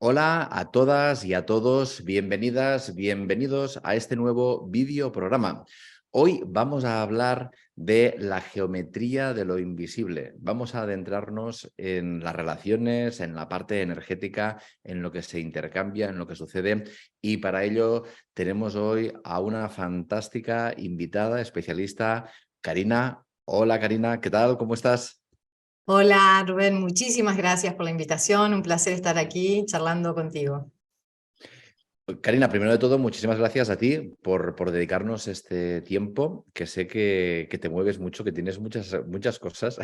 Hola a todas y a todos, bienvenidas, bienvenidos a este nuevo vídeo programa. Hoy vamos a hablar de la geometría de lo invisible. Vamos a adentrarnos en las relaciones, en la parte energética, en lo que se intercambia, en lo que sucede. Y para ello tenemos hoy a una fantástica invitada, especialista, Karina. Hola Karina, ¿qué tal? ¿Cómo estás? Hola Rubén, muchísimas gracias por la invitación, un placer estar aquí charlando contigo. Karina, primero de todo, muchísimas gracias a ti por dedicarnos este tiempo, que sé que te mueves mucho, que tienes muchas cosas,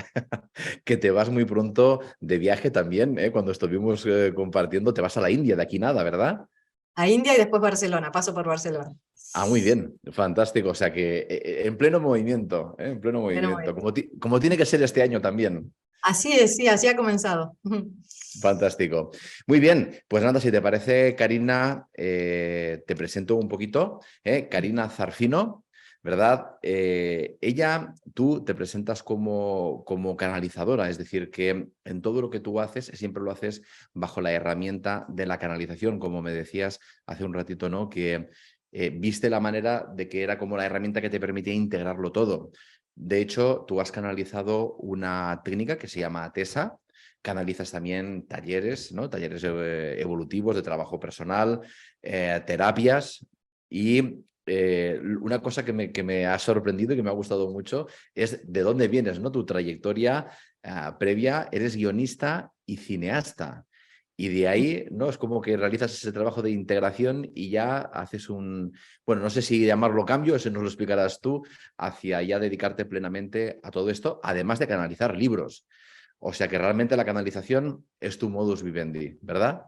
que te vas muy pronto de viaje también, ¿eh? Cuando estuvimos compartiendo, te vas a la India de aquí nada, ¿verdad? A India y después Barcelona, paso por Barcelona. Ah, muy bien, fantástico. O sea que en pleno movimiento, ¿eh? En pleno Pero movimiento, bueno, como tiene que ser este año también. así es, sí, así ha comenzado. Fantástico. Muy bien, pues nada, si te parece, Karina, te presento un poquito. Karina Zarfino, ¿verdad? Tú te presentas como canalizadora, es decir, que en todo lo que tú haces, siempre lo haces bajo la herramienta de la canalización, como me decías hace un ratito, ¿no? Que viste la manera de que era como la herramienta que te permitía integrarlo todo. De hecho, tú has canalizado una técnica que se llama TESA. Canalizas también talleres, ¿no? Talleres evolutivos de trabajo personal, terapias y una cosa que me ha sorprendido y que me ha gustado mucho es de dónde vienes, ¿no? Tu trayectoria previa, eres guionista y cineasta. Y de ahí, ¿no? Es como que realizas ese trabajo de integración y ya haces bueno, no sé si llamarlo cambio, eso nos lo explicarás tú, hacia ya dedicarte plenamente a todo esto, además de canalizar libros. O sea que realmente la canalización es tu modus vivendi, ¿verdad?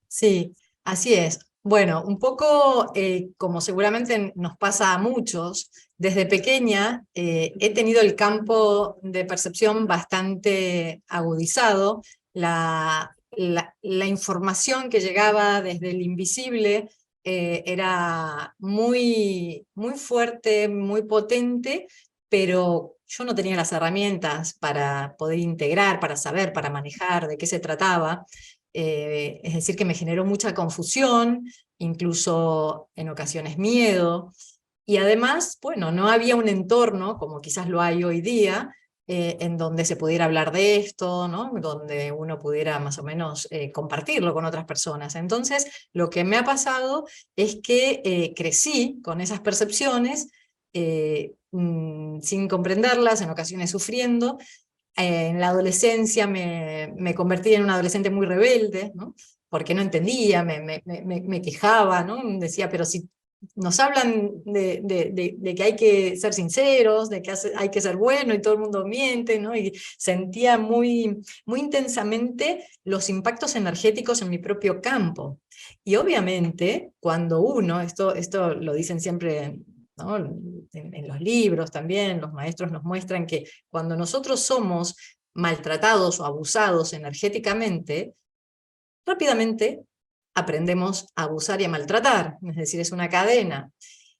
Sí, así es. Bueno, un poco como seguramente nos pasa a muchos, desde pequeña he tenido el campo de percepción bastante agudizado. La información que llegaba desde el invisible era muy fuerte, muy potente, pero yo no tenía las herramientas para poder integrar, para saber, para manejar de qué se trataba. Es decir, que me generó mucha confusión, incluso en ocasiones miedo, y además, bueno, no había un entorno, como quizás lo hay hoy día, en donde se pudiera hablar de esto, ¿no? Donde uno pudiera más o menos compartirlo con otras personas. Entonces, lo que me ha pasado es que crecí con esas percepciones, sin comprenderlas, en ocasiones sufriendo. En la adolescencia me convertí en una adolescente muy rebelde, ¿no? Porque no entendía, me quejaba, ¿no? Decía, pero si nos hablan de que hay que ser sinceros, de que hay que ser bueno y todo el mundo miente, ¿no? Y sentía muy intensamente los impactos energéticos en mi propio campo. Y obviamente, cuando uno, esto lo dicen siempre, ¿no? En los libros también, los maestros nos muestran que cuando nosotros somos maltratados o abusados energéticamente, rápidamente aprendemos a abusar y a maltratar, es decir, es una cadena.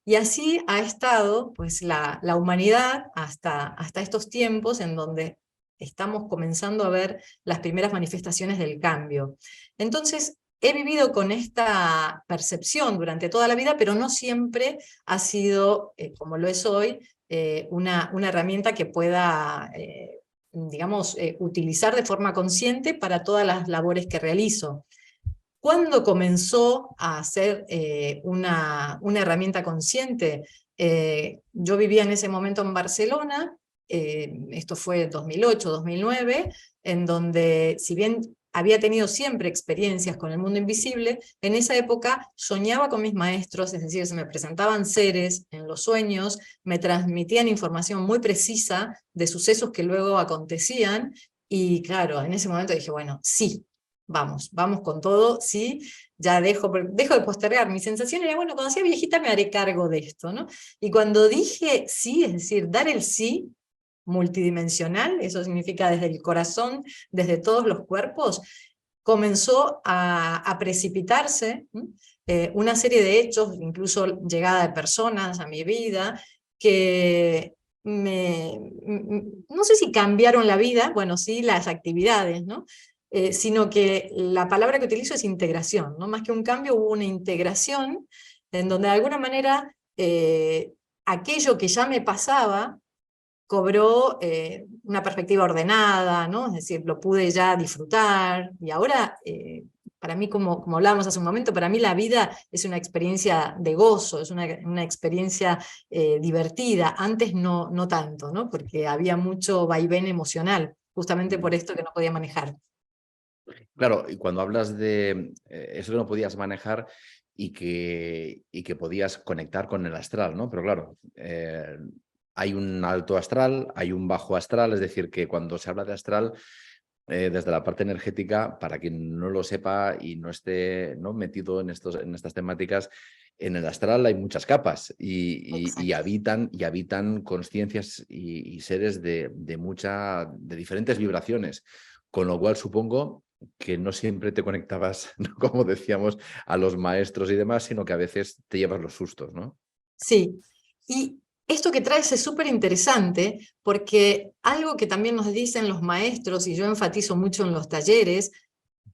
Y así ha estado pues, la humanidad hasta estos tiempos en donde estamos comenzando a ver las primeras manifestaciones del cambio. Entonces, he vivido con esta percepción durante toda la vida, pero no siempre ha sido, como lo es hoy, una herramienta que pueda, digamos, utilizar de forma consciente para todas las labores que realizo. ¿Cuándo comenzó a ser una herramienta consciente? Yo vivía en ese momento en Barcelona, esto fue 2008, 2009, en donde si bien había tenido siempre experiencias con el mundo invisible, en esa época soñaba con mis maestros, es decir, se me presentaban seres en los sueños, me transmitían información muy precisa de sucesos que luego acontecían, y claro, en ese momento dije, bueno, sí, vamos con todo, sí, ya dejo de postergar. Mi sensación era, bueno, cuando sea viejita me haré cargo de esto, ¿no? Y cuando dije sí, es decir, dar el sí multidimensional, eso significa desde el corazón, desde todos los cuerpos, comenzó a precipitarse una serie de hechos, incluso llegada de personas a mi vida, que no sé si cambiaron la vida, bueno, sí las actividades, ¿no? sino que la palabra que utilizo es integración, ¿no? Más que un cambio, hubo una integración en donde de alguna manera aquello que ya me pasaba cobró una perspectiva ordenada, ¿no? Es decir, lo pude ya disfrutar, y ahora, para mí, como hablábamos hace un momento, para mí la vida es una experiencia de gozo, es una experiencia divertida, antes no tanto, ¿no? Porque había mucho vaivén emocional, justamente por esto que no podía manejar. Claro, y cuando hablas de eso que no podías manejar y que podías conectar con el astral, ¿no? Pero claro, hay un alto astral, hay un bajo astral, es decir, que cuando se habla de astral, desde la parte energética, para quien no lo sepa y no esté, ¿no?, metido en estas temáticas, en el astral hay muchas capas y Exacto. habitan conciencias y seres de diferentes vibraciones, con lo cual supongo que no siempre te conectabas, ¿no?, como decíamos, a los maestros y demás, sino que a veces te llevas los sustos, ¿no? Sí, y esto que traes es súper interesante, porque algo que también nos dicen los maestros, y yo enfatizo mucho en los talleres,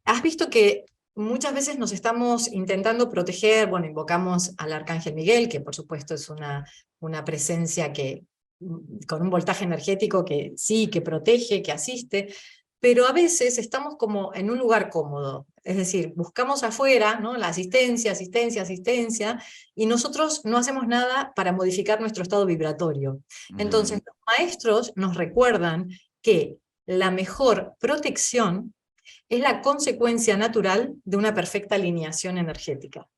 has visto que muchas veces nos estamos intentando proteger, bueno, invocamos al Arcángel Miguel, que por supuesto es una presencia que, con un voltaje energético que sí, que protege, que asiste, pero a veces estamos como en un lugar cómodo, es decir, buscamos afuera, ¿no?, la asistencia, asistencia, asistencia, y nosotros no hacemos nada para modificar nuestro estado vibratorio. Entonces, Ujú. los maestros nos recuerdan que la mejor protección es la consecuencia natural de una perfecta alineación energética.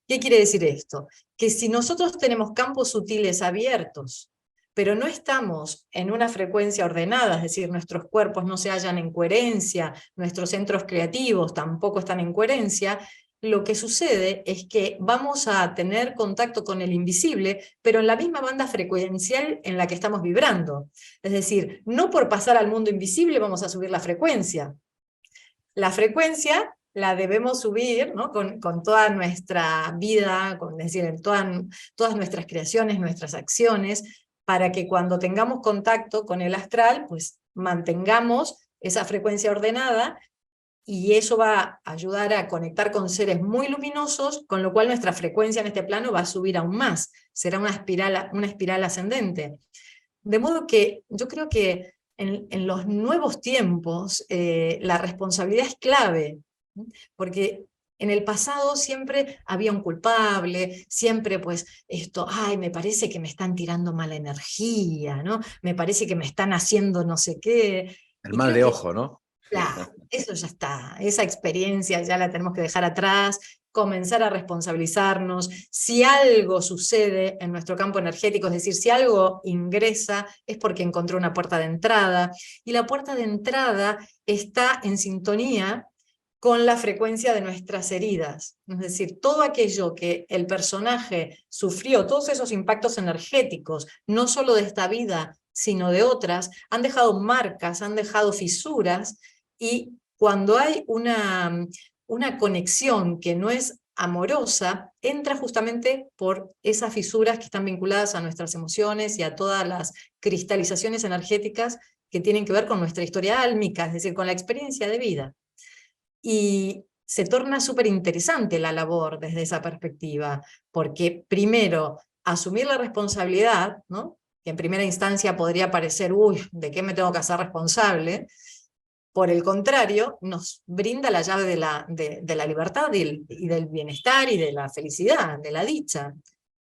¿Qué quiere decir esto? Que si nosotros tenemos campos sutiles abiertos, pero no estamos en una frecuencia ordenada, es decir, nuestros cuerpos no se hallan en coherencia, nuestros centros creativos tampoco están en coherencia, lo que sucede es que vamos a tener contacto con el invisible, pero en la misma banda frecuencial en la que estamos vibrando. Es decir, no por pasar al mundo invisible vamos a subir la frecuencia. La frecuencia la debemos subir, ¿no?, con toda nuestra vida, es decir, en todas nuestras creaciones, nuestras acciones, para que cuando tengamos contacto con el astral, pues mantengamos esa frecuencia ordenada, y eso va a ayudar a conectar con seres muy luminosos, con lo cual nuestra frecuencia en este plano va a subir aún más, será una espiral ascendente. De modo que yo creo que en los nuevos tiempos la responsabilidad es clave, ¿no? Porque en el pasado siempre había un culpable, siempre pues esto, ay, me parece que me están tirando mala energía, ¿no? Me parece que me están haciendo no sé qué, El y mal creo de que ojo, ¿no? claro, eso ya está, esa experiencia ya la tenemos que dejar atrás, comenzar a responsabilizarnos. Si algo sucede en nuestro campo energético, es decir, si algo ingresa, es porque encontró una puerta de entrada, y la puerta de entrada está en sintonía con la frecuencia de nuestras heridas. Es decir, todo aquello que el personaje sufrió, todos esos impactos energéticos, no solo de esta vida, sino de otras, han dejado marcas, han dejado fisuras, y cuando hay una conexión que no es amorosa, entra justamente por esas fisuras que están vinculadas a nuestras emociones y a todas las cristalizaciones energéticas que tienen que ver con nuestra historia álmica, es decir, con la experiencia de vida. Y se torna súper interesante la labor desde esa perspectiva, porque primero, asumir la responsabilidad, ¿no?, que en primera instancia podría parecer, uy, ¿de qué me tengo que hacer responsable? Por el contrario, nos brinda la llave de la libertad y del bienestar y de la felicidad, de la dicha.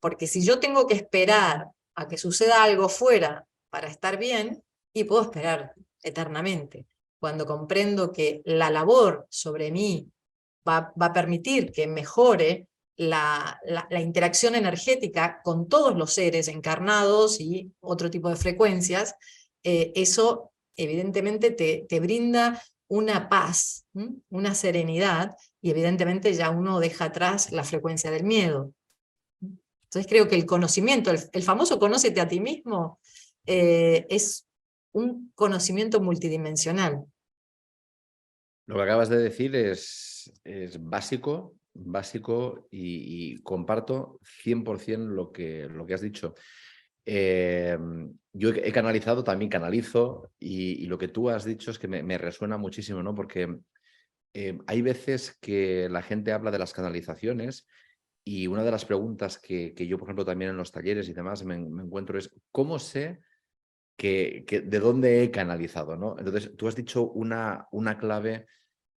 Porque si yo tengo que esperar a que suceda algo fuera para estar bien, y puedo esperar eternamente. Cuando comprendo que la labor sobre mí va a permitir que mejore la interacción energética con todos los seres encarnados y otro tipo de frecuencias, eso evidentemente te brinda una paz, una serenidad, y evidentemente ya uno deja atrás la frecuencia del miedo. Entonces creo que el conocimiento, el famoso conócete a ti mismo, es un conocimiento multidimensional. Lo que acabas de decir es básico, básico y comparto 100% lo que has dicho. Yo he canalizado, también canalizo, y lo que tú has dicho es que me resuena muchísimo, ¿no? Porque hay veces que la gente habla de las canalizaciones y una de las preguntas que yo, por ejemplo, también en los talleres y demás me encuentro es ¿cómo sé de dónde he canalizado, ¿no? Entonces, tú has dicho una clave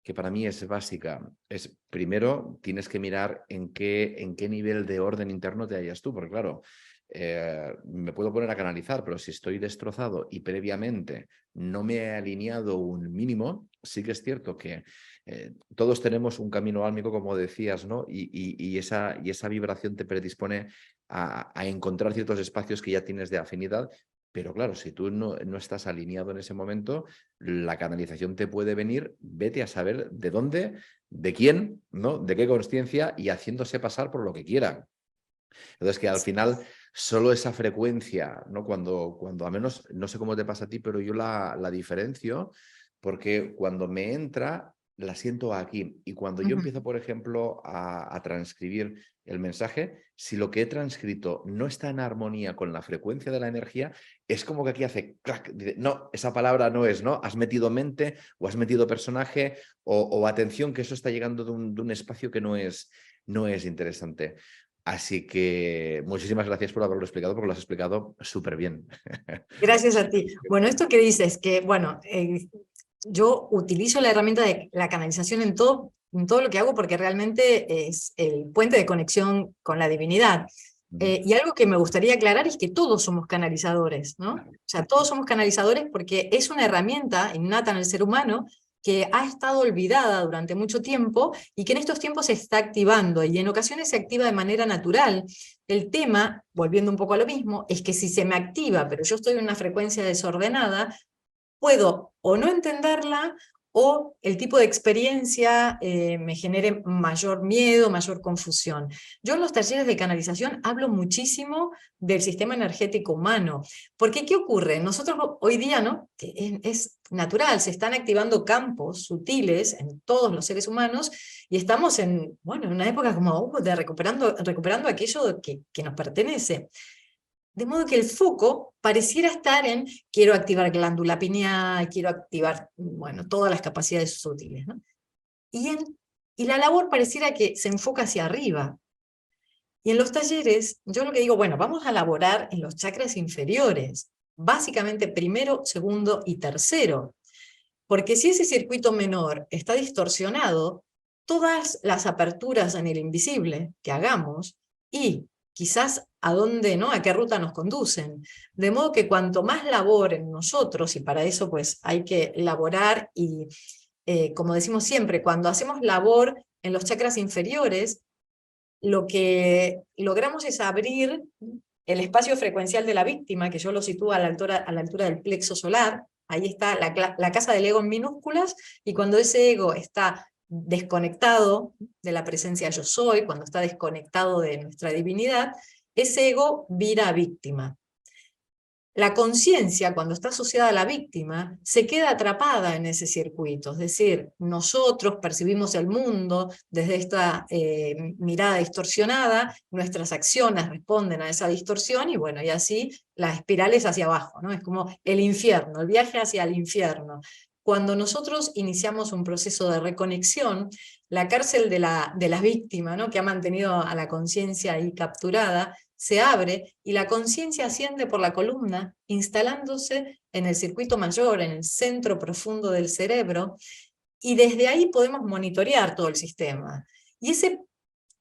que para mí es básica. Es, primero, tienes que mirar en qué nivel de orden interno te hallas tú, porque claro, me puedo poner a canalizar, pero si estoy destrozado y previamente no me he alineado un mínimo, sí que es cierto que todos tenemos un camino álmico, como decías, ¿no? Y esa vibración te predispone a encontrar ciertos espacios que ya tienes de afinidad. Pero claro, si tú no estás alineado en ese momento, la canalización te puede venir, vete a saber de dónde, de quién, ¿no? De qué consciencia y haciéndose pasar por lo que quieran. Entonces, que al final solo esa frecuencia, ¿no? Cuando al menos, no sé cómo te pasa a ti, pero yo la diferencio porque cuando me entra, la siento aquí. Y cuando yo empiezo, por ejemplo, a transcribir el mensaje, si lo que he transcrito no está en armonía con la frecuencia de la energía, es como que aquí hace clac, dice, no, esa palabra no es, ¿no? Has metido mente o has metido personaje o atención, que eso está llegando de un espacio que no es interesante. Así que muchísimas gracias por haberlo explicado, porque lo has explicado súper bien. Gracias a ti. Bueno, esto que dices, que bueno, yo utilizo la herramienta de la canalización en todo lo que hago porque realmente es el puente de conexión con la divinidad. Y algo que me gustaría aclarar es que todos somos canalizadores, ¿no? O sea, todos somos canalizadores porque es una herramienta innata en el ser humano que ha estado olvidada durante mucho tiempo y que en estos tiempos se está activando y en ocasiones se activa de manera natural. El tema, volviendo un poco a lo mismo, es que si se me activa, pero yo estoy en una frecuencia desordenada, puedo o no entenderla o el tipo de experiencia me genere mayor miedo, mayor confusión. Yo en los talleres de canalización hablo muchísimo del sistema energético humano, porque ¿qué ocurre? Nosotros hoy día, ¿no? Que es natural, se están activando campos sutiles en todos los seres humanos y estamos en, bueno, en una época como de recuperando aquello que nos pertenece. De modo que el foco pareciera estar en quiero activar glándula pineal, quiero activar, bueno, todas las capacidades sutiles, ¿no? Y la labor pareciera que se enfoca hacia arriba. Y en los talleres, yo lo que digo, bueno, vamos a elaborar en los chakras inferiores, básicamente primero, segundo y tercero. Porque si ese circuito menor está distorsionado, todas las aperturas en el invisible que hagamos y quizás a dónde, ¿no? A qué ruta nos conducen. De modo que cuanto más labor en nosotros, y para eso pues hay que laborar y, como decimos siempre, cuando hacemos labor en los chakras inferiores, lo que logramos es abrir el espacio frecuencial de la víctima, que yo lo sitúo a la altura del plexo solar. Ahí está la casa del ego en minúsculas, y cuando ese ego está desconectado de la presencia yo soy, cuando está desconectado de nuestra divinidad, ese ego vira a víctima. La conciencia, cuando está asociada a la víctima, se queda atrapada en ese circuito, es decir, nosotros percibimos el mundo desde esta mirada distorsionada, nuestras acciones responden a esa distorsión, y bueno, y así la espiral es hacia abajo, ¿no? Es como el infierno, el viaje hacia el infierno. Cuando nosotros iniciamos un proceso de reconexión, la cárcel de la víctima, ¿no? Que ha mantenido a la conciencia ahí capturada, se abre y la conciencia asciende por la columna, instalándose en el circuito mayor, en el centro profundo del cerebro, y desde ahí podemos monitorear todo el sistema. Y ese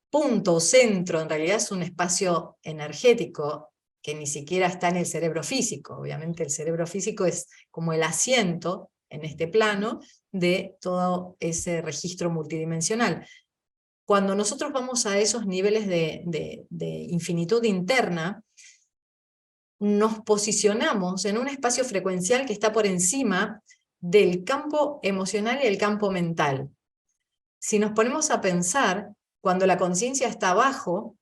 punto centro en realidad es un espacio energético que ni siquiera está en el cerebro físico. Obviamente el cerebro físico es como el asiento en este plano de todo ese registro multidimensional. Cuando nosotros vamos a esos niveles de infinitud interna, nos posicionamos en un espacio frecuencial que está por encima del campo emocional y el campo mental. Si nos ponemos a pensar, cuando la conciencia está abajo,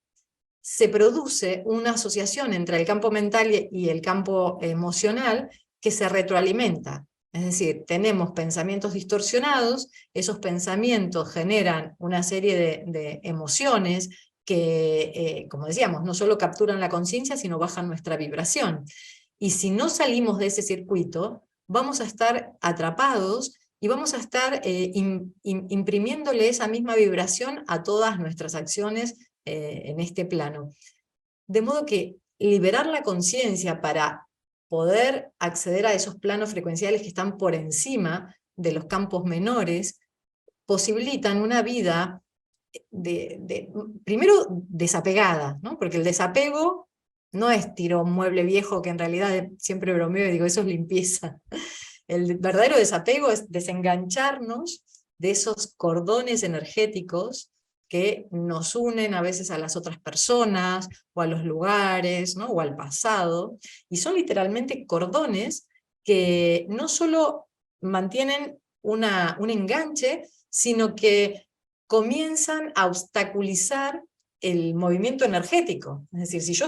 se produce una asociación entre el campo mental y el campo emocional que se retroalimenta. Es decir, tenemos pensamientos distorsionados, esos pensamientos generan una serie de emociones que, como decíamos, no solo capturan la conciencia, sino bajan nuestra vibración. Y si no salimos de ese circuito, vamos a estar atrapados y vamos a estar imprimiéndole esa misma vibración a todas nuestras acciones en este plano. De modo que liberar la conciencia para poder acceder a esos planos frecuenciales que están por encima de los campos menores, posibilitan una vida primero desapegada, ¿no? Porque el desapego no es tiro un mueble viejo, que en realidad siempre bromeo y digo, eso es limpieza. El verdadero desapego es desengancharnos de esos cordones energéticos que nos unen a veces a las otras personas, o a los lugares, ¿no? O al pasado, y son literalmente cordones que no solo mantienen un enganche, sino que comienzan a obstaculizar el movimiento energético. Es decir, si yo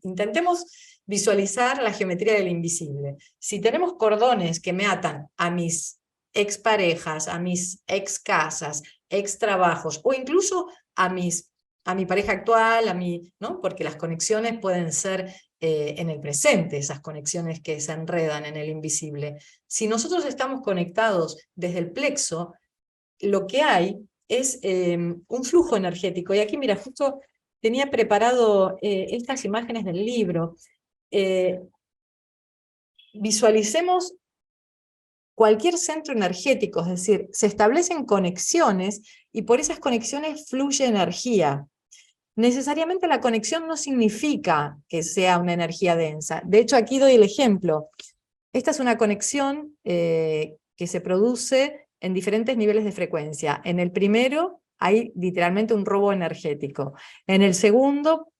intentemos visualizar la geometría del invisible. Si tenemos cordones que me atan a mis exparejas, a mis ex casas, ex trabajos, o incluso a mi pareja actual, ¿no? Porque las conexiones pueden ser en el presente, esas conexiones que se enredan en el invisible. Si nosotros estamos conectados desde el plexo, lo que hay es un flujo energético. Y aquí, mira, justo tenía preparado estas imágenes del libro. Visualicemos cualquier centro energético, es decir, se establecen conexiones y por esas conexiones fluye energía. Necesariamente la conexión no significa que sea una energía densa. De hecho, aquí doy el ejemplo. Esta es una conexión que se produce en diferentes niveles de frecuencia. En el primero hay literalmente un robo energético. En el segundo,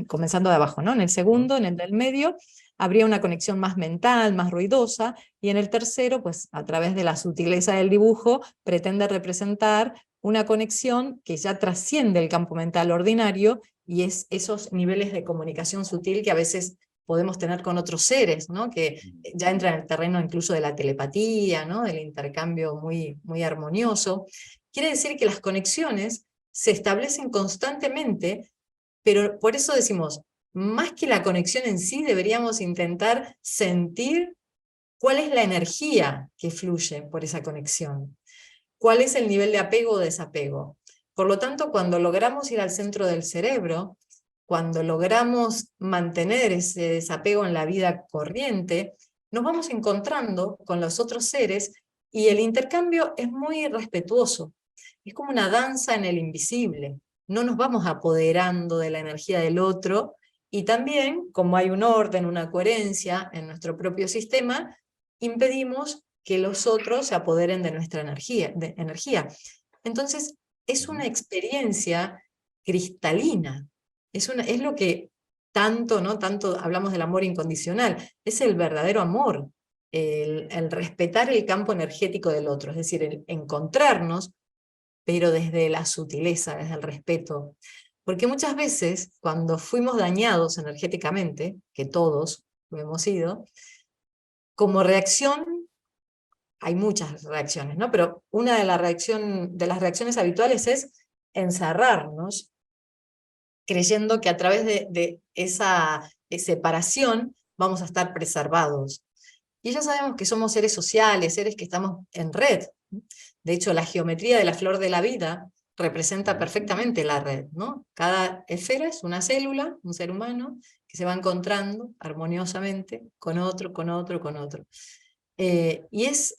comenzando de abajo, ¿no? En el segundo, en el del medio, habría una conexión más mental, más ruidosa, y en el tercero, pues a través de la sutileza del dibujo, pretende representar una conexión que ya trasciende el campo mental ordinario, y es esos niveles de comunicación sutil que a veces podemos tener con otros seres, ¿no? Que ya entra en el terreno incluso de la telepatía, ¿no? Del intercambio muy, muy armonioso. Quiere decir que las conexiones se establecen constantemente, pero por eso decimos, más que la conexión en sí, deberíamos intentar sentir cuál es la energía que fluye por esa conexión, cuál es el nivel de apego o desapego. Por lo tanto, cuando logramos ir al centro del cerebro, cuando logramos mantener ese desapego en la vida corriente, nos vamos encontrando con los otros seres y el intercambio es muy respetuoso. Es como una danza en el invisible. No nos vamos apoderando de la energía del otro, y también, como hay un orden, una coherencia en nuestro propio sistema, impedimos que los otros se apoderen de nuestra energía. Entonces, es una experiencia cristalina. Es lo que tanto, ¿no? Tanto hablamos del amor incondicional. Es el verdadero amor, el respetar el campo energético del otro, es decir, el encontrarnos, pero desde la sutileza, desde el respeto. Porque muchas veces, cuando fuimos dañados energéticamente, que todos lo hemos sido, como reacción, hay muchas reacciones, ¿no? Pero una de las reacciones habituales es encerrarnos, creyendo que a través de esa separación vamos a estar preservados. Y ya sabemos que somos seres sociales, seres que estamos en red. De hecho, la geometría de la flor de la vida representa perfectamente la red, ¿no? Cada esfera es una célula, un ser humano, que se va encontrando armoniosamente con otro, con otro, con otro. Y es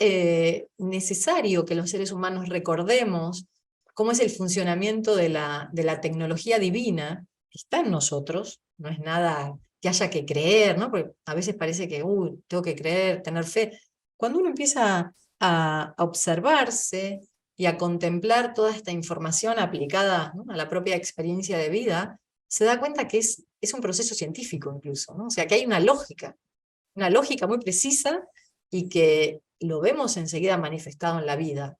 necesario que los seres humanos recordemos cómo es el funcionamiento de la tecnología divina, que está en nosotros, no es nada que haya que creer, ¿no? Porque a veces parece que, tengo que creer, tener fe. Cuando uno empieza a observarse y a contemplar toda esta información aplicada, ¿no? A la propia experiencia de vida, se da cuenta que es un proceso científico incluso, ¿no? O sea, que hay una lógica muy precisa, y que lo vemos enseguida manifestado en la vida,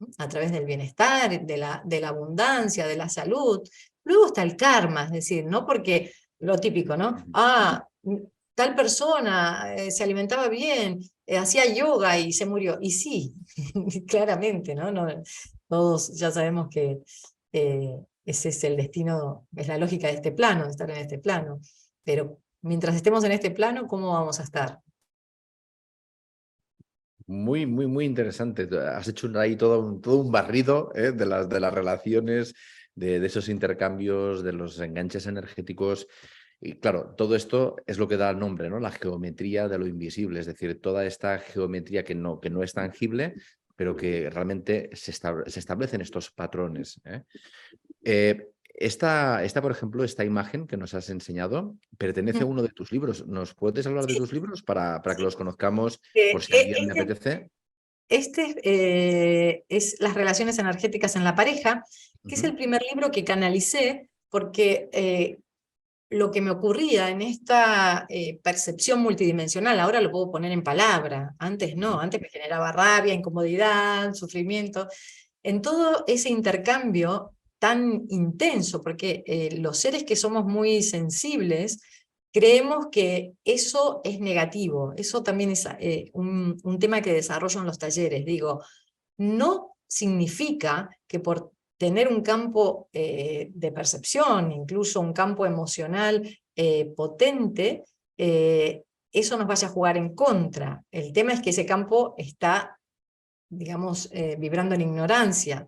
¿no? A través del bienestar, de la abundancia, de la salud. Luego está el karma, es decir, no porque lo típico, ¿no? Tal persona se alimentaba bien, hacía yoga y se murió. Y sí, claramente, ¿no? Todos ya sabemos que ese es el destino, es la lógica de este plano, de estar en este plano. Pero mientras estemos en este plano, ¿cómo vamos a estar? Muy, muy, muy interesante. Has hecho ahí todo un barrido, de las relaciones, de esos intercambios, de los enganches energéticos. Y claro, todo esto es lo que da el nombre, ¿no? La geometría de lo invisible, es decir, toda esta geometría que no es tangible, pero que realmente se establecen estos patrones. Por ejemplo, esta imagen que nos has enseñado pertenece a uno de tus libros. ¿Nos puedes hablar de Sí, tus libros para que sí. los conozcamos por si a alguien le Este, apetece? es Las relaciones energéticas en la pareja, que es Ujú, el primer libro que canalicé porque lo que me ocurría en esta percepción multidimensional, ahora lo puedo poner en palabra, antes no, ujú, antes me generaba rabia, incomodidad, sufrimiento, en todo ese intercambio tan intenso, porque los seres que somos muy sensibles, creemos que eso es negativo, eso también es un tema que desarrollo en los talleres, digo, no significa que por tener un campo de percepción, incluso un campo emocional potente, eso nos vaya a jugar en contra. El tema es que ese campo está, digamos, vibrando en ignorancia,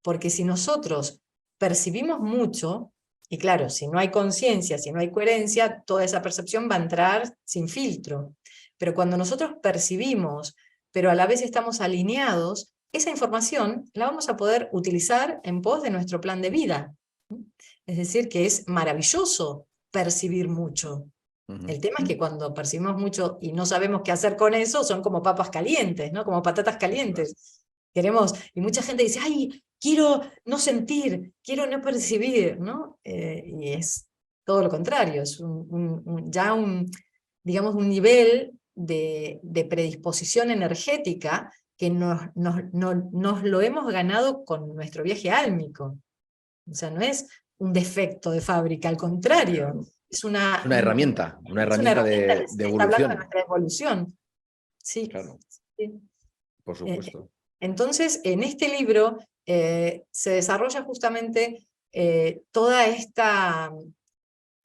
porque si nosotros percibimos mucho, y claro, si no hay conciencia, si no hay coherencia, toda esa percepción va a entrar sin filtro. Pero cuando nosotros percibimos, pero a la vez estamos alineados, esa información la vamos a poder utilizar en pos de nuestro plan de vida. Es decir, que es maravilloso percibir mucho. ujú. El tema es que cuando percibimos mucho y no sabemos qué hacer con eso, son como papas calientes, ¿no? Como patatas Eso es. calientes. Queremos, y mucha gente dice, ay, quiero no sentir, quiero no percibir, ¿no? Y es todo lo contrario, es ya digamos, un nivel de predisposición energética que nos lo hemos ganado con nuestro viaje álmico. O sea, no es un defecto de fábrica, al contrario, Claro. es Es una es una herramienta herramienta, de está hablando de evolución. nuestra evolución. Sí, Claro, sí. por Eh, supuesto. entonces, en este libro se desarrolla justamente toda esta,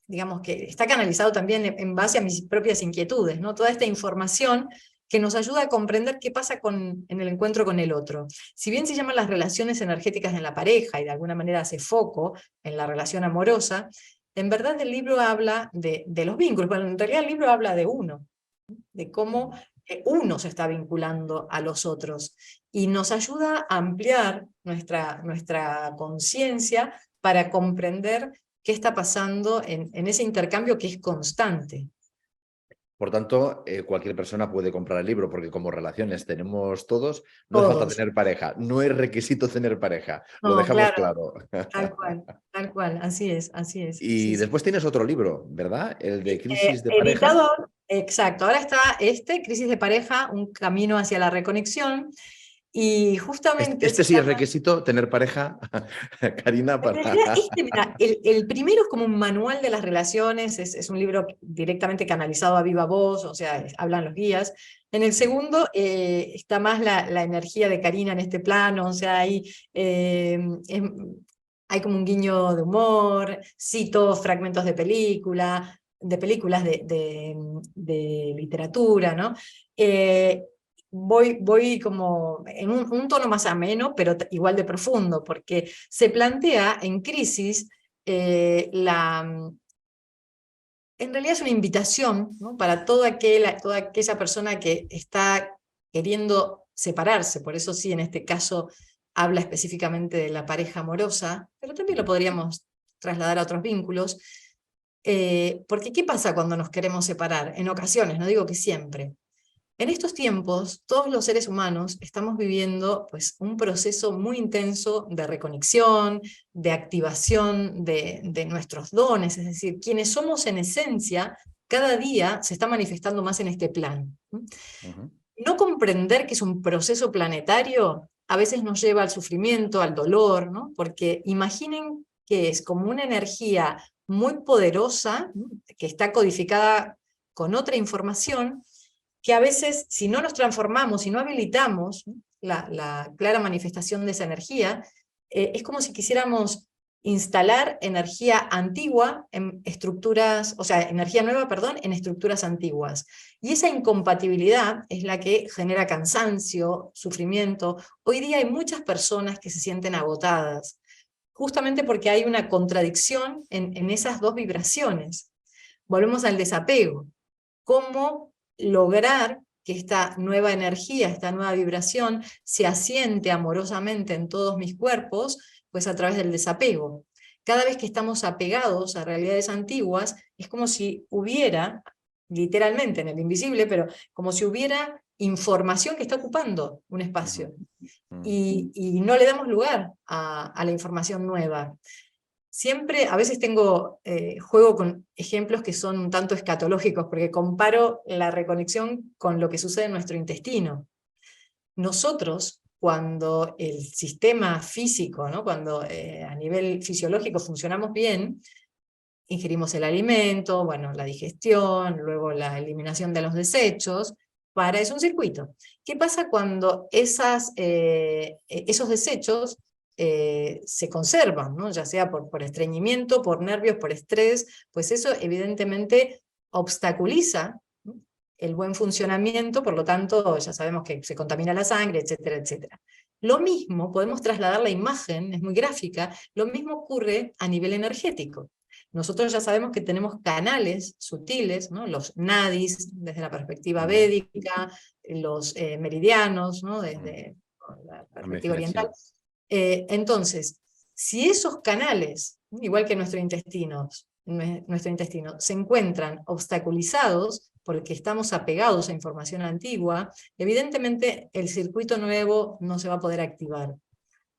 digamos que está canalizado también en base a mis propias inquietudes, ¿no? Toda esta información que nos ayuda a comprender qué pasa en el encuentro con el otro. Si bien se llaman las relaciones energéticas en la pareja y de alguna manera hace foco en la relación amorosa, en verdad el libro habla de los vínculos, bueno, en realidad el libro habla de uno, de cómo uno se está vinculando a los otros y nos ayuda a ampliar nuestra conciencia para comprender qué está pasando en ese intercambio que es constante. Por tanto, cualquier persona puede comprar el libro, porque como relaciones tenemos todos, no hace falta Todos. tener pareja, no es requisito tener pareja, lo No, dejamos claro, claro. tal cual, así es, sí, Y sí. después tienes otro libro, ¿verdad? El de crisis de pareja. Editado, exacto, ahora está Crisis de pareja, un camino hacia la reconexión, y justamente se Este sí es trata. requisito, tener pareja, Karina, En para... realidad, mira, el primero es como un manual de las relaciones, es un libro directamente canalizado a viva voz, o sea, hablan los guías. En el segundo está más la energía de Karina en este plano, o sea, hay como un guiño de humor, cito fragmentos de películas de literatura, ¿no? Voy como en un tono más ameno, pero igual de profundo, porque se plantea en Crisis en realidad es una invitación, ¿no? Para toda aquella persona que está queriendo separarse, por eso sí, en este caso habla específicamente de la pareja amorosa, pero también lo podríamos trasladar a otros vínculos, porque ¿qué pasa cuando nos queremos separar? En ocasiones, no digo que siempre. En estos tiempos, todos los seres humanos estamos viviendo pues, un proceso muy intenso de reconexión, de activación de nuestros dones, es decir, quienes somos en esencia, cada día se está manifestando más en este plan. Ujú. No comprender que es un proceso planetario a veces nos lleva al sufrimiento, al dolor, ¿no? Porque imaginen que es como una energía muy poderosa, ¿no? Que está codificada con otra información, que a veces, si no nos transformamos, si no habilitamos la clara manifestación de esa energía, es como si quisiéramos instalar energía antigua en estructuras, o sea, energía nueva, perdón, en estructuras antiguas. Y esa incompatibilidad es la que genera cansancio, sufrimiento. Hoy día hay muchas personas que se sienten agotadas, justamente porque hay una contradicción en esas dos vibraciones. Volvemos al desapego. ¿Cómo lograr que esta nueva energía, esta nueva vibración, se asiente amorosamente en todos mis cuerpos? Pues a través del desapego. Cada vez que estamos apegados a realidades antiguas, es como si hubiera, literalmente en el invisible, pero como si hubiera información que está ocupando un espacio. Y no le damos lugar a la información nueva. Siempre, a veces juego con ejemplos que son un tanto escatológicos, porque comparo la reconexión con lo que sucede en nuestro intestino. Nosotros, cuando el sistema físico, ¿no? Cuando a nivel fisiológico funcionamos bien, ingerimos el alimento, bueno, la digestión, luego la eliminación de los desechos, es un circuito. ¿Qué pasa cuando esos desechos se conservan, ¿no? Ya sea por estreñimiento, por nervios, por estrés? Pues eso evidentemente obstaculiza, ¿no?, el buen funcionamiento, por lo tanto ya sabemos que se contamina la sangre, etcétera, etcétera. Lo mismo, podemos trasladar la imagen, es muy gráfica, lo mismo ocurre a nivel energético. Nosotros ya sabemos que tenemos canales sutiles, ¿no?, los nadis desde la perspectiva védica, los meridianos, ¿no?, desde la perspectiva oriental. Entonces, si esos canales, igual que nuestro intestino, se encuentran obstaculizados porque estamos apegados a información antigua, evidentemente el circuito nuevo no se va a poder activar.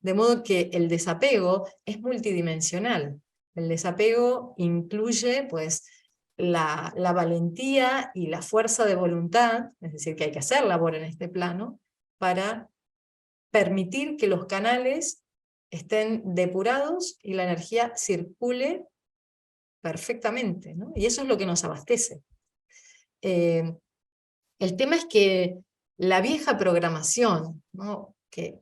De modo que el desapego es multidimensional. El desapego incluye, pues, la valentía y la fuerza de voluntad, es decir, que hay que hacer labor en este plano, para permitir que los canales estén depurados y la energía circule perfectamente, ¿no? Y eso es lo que nos abastece. El tema es que la vieja programación, ¿no?, que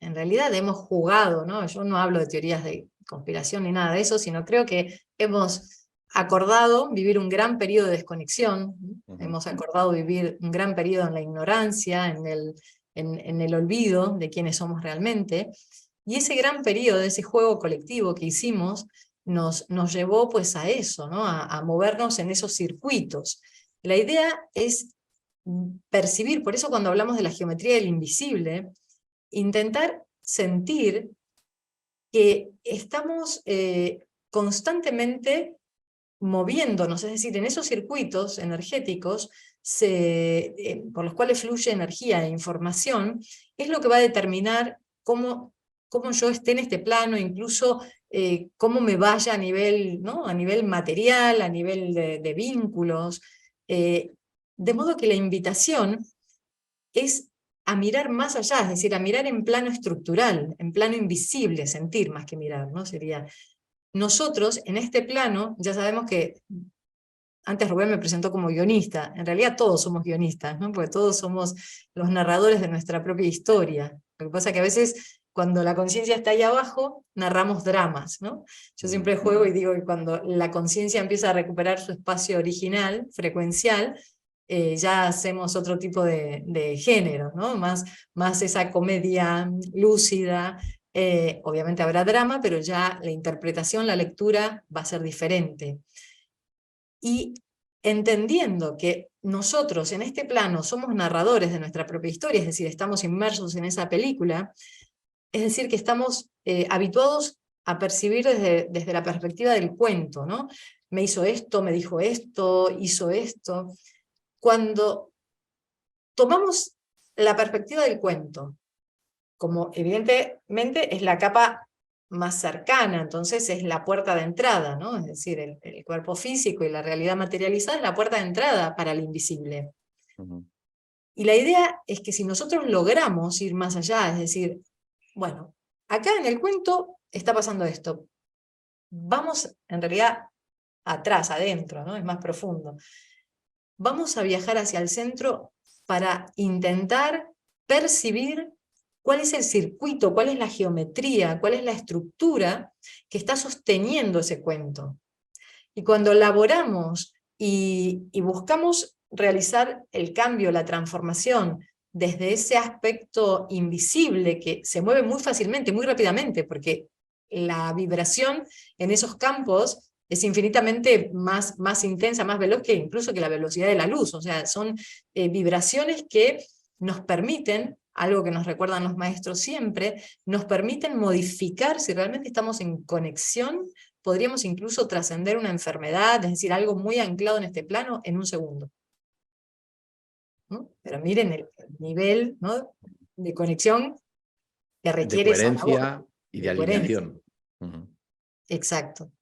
en realidad hemos jugado, ¿no? Yo no hablo de teorías de conspiración ni nada de eso, sino creo que hemos acordado vivir un gran periodo de desconexión, hemos acordado vivir un gran periodo en la ignorancia, en el olvido de quiénes somos realmente, y ese gran periodo, ese juego colectivo que hicimos, nos llevó pues a eso, ¿no?, a movernos en esos circuitos. La idea es percibir, por eso cuando hablamos de la geometría del invisible, intentar sentir que estamos constantemente moviéndonos, es decir, en esos circuitos energéticos por los cuales fluye energía e información, es lo que va a determinar cómo yo esté en este plano, incluso cómo me vaya a nivel, ¿no?, a nivel material, a nivel de vínculos. De modo que la invitación es a mirar más allá, es decir, a mirar en plano estructural, en plano invisible, sentir más que mirar, ¿no? Sería, nosotros en este plano, ya sabemos que, antes Rubén me presentó como guionista, en realidad todos somos guionistas, ¿no?, porque todos somos los narradores de nuestra propia historia. Lo que pasa es que a veces, cuando la conciencia está ahí abajo, narramos dramas, ¿no? Yo siempre juego y digo que cuando la conciencia empieza a recuperar su espacio original, frecuencial, ya hacemos otro tipo de género, ¿no? Más esa comedia lúcida. Obviamente habrá drama, pero ya la interpretación, la lectura va a ser diferente. Y entendiendo que nosotros en este plano somos narradores de nuestra propia historia, es decir, estamos inmersos en esa película, es decir, que estamos habituados a percibir desde la perspectiva del cuento, ¿no? Me hizo esto, me dijo esto, hizo esto. Cuando tomamos la perspectiva del cuento, como evidentemente es la capa más cercana, entonces es la puerta de entrada, ¿no? Es decir, el cuerpo físico y la realidad materializada es la puerta de entrada para el invisible. Y la idea es que si nosotros logramos ir más allá, es decir, bueno, acá en el cuento está pasando esto, vamos en realidad atrás, adentro, ¿no? Es más profundo. Vamos a viajar hacia el centro para intentar percibir cuál es el circuito, cuál es la geometría, cuál es la estructura que está sosteniendo ese cuento. Y cuando elaboramos y buscamos realizar el cambio, la transformación, desde ese aspecto invisible que se mueve muy fácilmente, muy rápidamente, porque la vibración en esos campos es infinitamente más intensa, más veloz que incluso que la velocidad de la luz. O sea, son vibraciones que nos permiten, algo que nos recuerdan los maestros siempre, nos permiten modificar, si realmente estamos en conexión, podríamos incluso trascender una enfermedad, es decir, algo muy anclado en este plano, en un segundo. ¿No? Pero miren el nivel, ¿no?, de conexión que De requiere esa labor, coherencia y de de coherencia. alineación. Ujú. Exacto.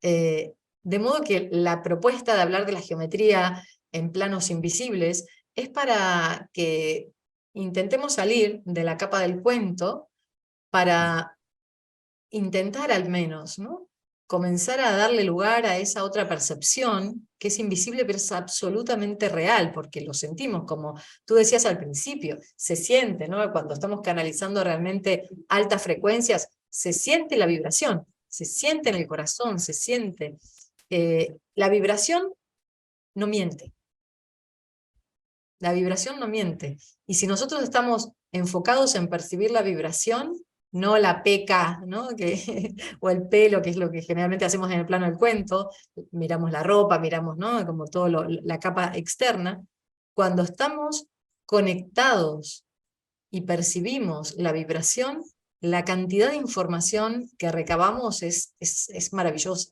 De modo que la propuesta de hablar de la geometría en planos invisibles es para que intentemos salir de la capa del cuento para intentar al menos, ¿no?, comenzar a darle lugar a esa otra percepción que es invisible pero es absolutamente real, porque lo sentimos, como tú decías al principio, se siente, ¿no?, cuando estamos canalizando realmente altas frecuencias, se siente la vibración, se siente en el corazón, se siente. La vibración no miente. La vibración no miente. Y si nosotros estamos enfocados en percibir la vibración, no la peca, ¿no?, o el pelo, que es lo que generalmente hacemos en el plano del cuento, miramos la ropa, miramos, ¿no?, como todo la capa externa. Cuando estamos conectados y percibimos la vibración, la cantidad de información que recabamos es maravillosa.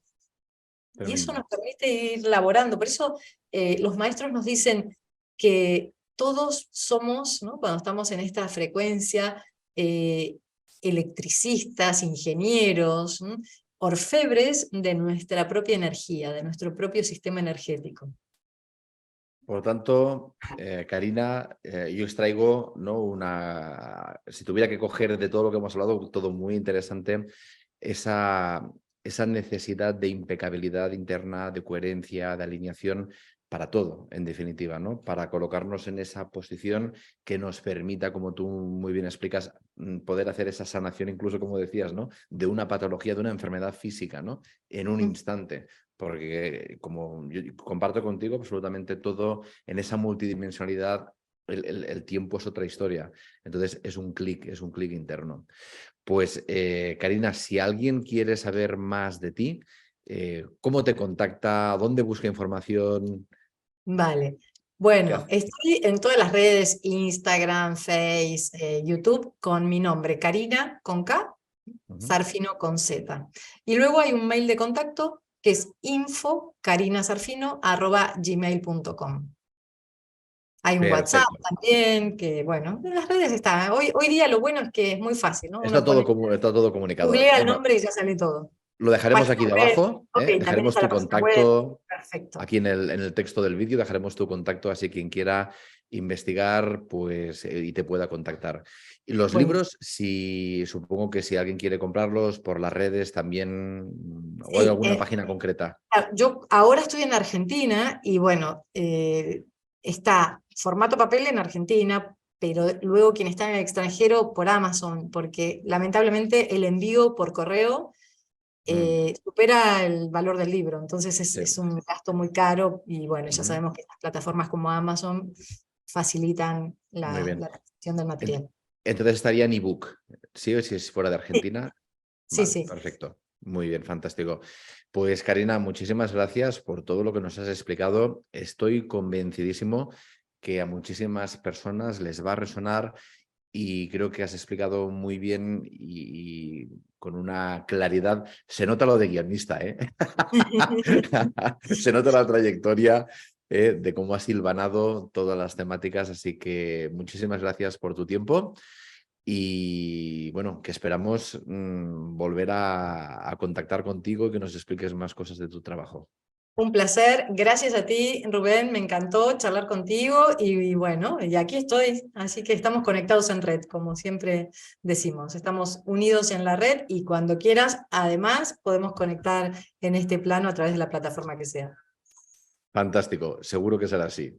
Y eso Tremendo. nos permite ir laborando. Por eso los maestros nos dicen que todos somos, ¿no?, cuando estamos en esta frecuencia, electricistas, ingenieros, ¿no?, orfebres de nuestra propia energía, de nuestro propio sistema energético. Por lo tanto, Karina, yo extraigo, ¿no?, si tuviera que coger de todo lo que hemos hablado, todo muy interesante, esa necesidad de impecabilidad interna, de coherencia, de alineación para todo, en definitiva, ¿no? Para colocarnos en esa posición que nos permita, como tú muy bien explicas, poder hacer esa sanación, incluso como decías, ¿no?, de una patología, de una enfermedad física, ¿no?, en un instante. Porque como yo comparto contigo, absolutamente todo en esa multidimensionalidad, el tiempo es otra historia. Entonces es un clic interno. Pues, Karina, si alguien quiere saber más de ti, ¿cómo te contacta? ¿Dónde busca información? Vale. ¿Qué Bueno, hace? estoy en todas las redes, Instagram, Face, YouTube, con mi nombre, Karina, con K, Ujú. Sarfino con Z. Y luego hay un mail de contacto que es info.carinasarfino@gmail.com. Hay un WhatsApp Perfecto. también, que bueno, en las redes está. Hoy día lo bueno es que es muy fácil, ¿no? Uno Está todo comunicado. googlea el Bueno, nombre y ya sale todo. lo dejaremos Página aquí web, debajo, ok, ¿eh? también Dejaremos está tu la página web, contacto perfecto. aquí en el texto del vídeo, dejaremos tu contacto, así quien quiera investigar, pues, y te pueda contactar. Y los Buenísimo. libros, supongo que si alguien quiere comprarlos por las redes también, o hay Sí, alguna página concreta. yo ahora estoy en Argentina y bueno, está formato papel en Argentina, pero luego quien está en el extranjero por Amazon, porque lamentablemente el envío por correo Mm, supera el valor del libro, entonces sí. es un gasto muy caro y bueno, ya Ujú. sabemos que las plataformas como Amazon facilitan Muy la bien. recepción del Ent- material. Entonces estaría en ebook, ¿sí? O si es fuera de Sí, Argentina. sí, Vale, sí. perfecto. Muy bien, fantástico. Pues Karina, muchísimas gracias por todo lo que nos has explicado. Estoy convencidísimo que a muchísimas personas les va a resonar y creo que has explicado muy bien y con una claridad. Se nota lo de guionista, ¿eh? Se nota la trayectoria, de cómo has hilvanado todas las temáticas, así que muchísimas gracias por tu tiempo. Y bueno, que esperamos volver a contactar contigo y que nos expliques más cosas de tu trabajo. Un placer, gracias a ti, Rubén, me encantó charlar contigo y bueno, y aquí estoy, así que estamos conectados en red, como siempre decimos, estamos unidos en la red y cuando quieras, además, podemos conectar en este plano a través de la plataforma que sea. Fantástico, seguro que será así.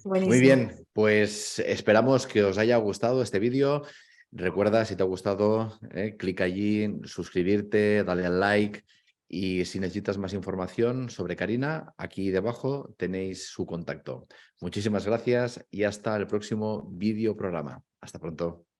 Muy Buenísimo. bien, pues esperamos que os haya gustado este vídeo. Recuerda, si te ha gustado, clic allí, suscribirte, dale al like. Y si necesitas más información sobre Karina, aquí debajo tenéis su contacto. Muchísimas gracias y hasta el próximo vídeo programa. Hasta pronto.